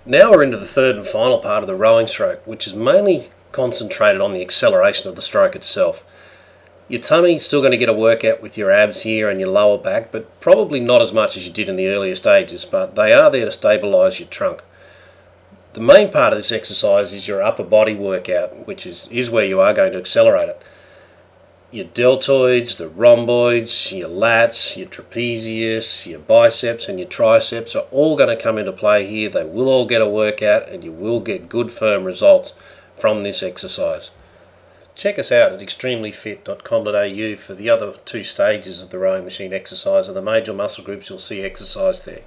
Now we're into the third and final part of the rowing stroke, which is mainly concentrated on the acceleration of the stroke itself. Your tummy's still going to get a workout with your abs here and your lower back, but probably not as much as you did in the earlier stages, but they are there to stabilise your trunk. The main part of this exercise is your upper body workout, which is where you are going to accelerate it. Your deltoids, the rhomboids, your lats, your trapezius, your biceps and your triceps are all going to come into play here. They will all get a workout and you will get good firm results from this exercise. Check us out at extremelyfit.com.au for the other two stages of the rowing machine exercise and the major muscle groups you'll see exercised there.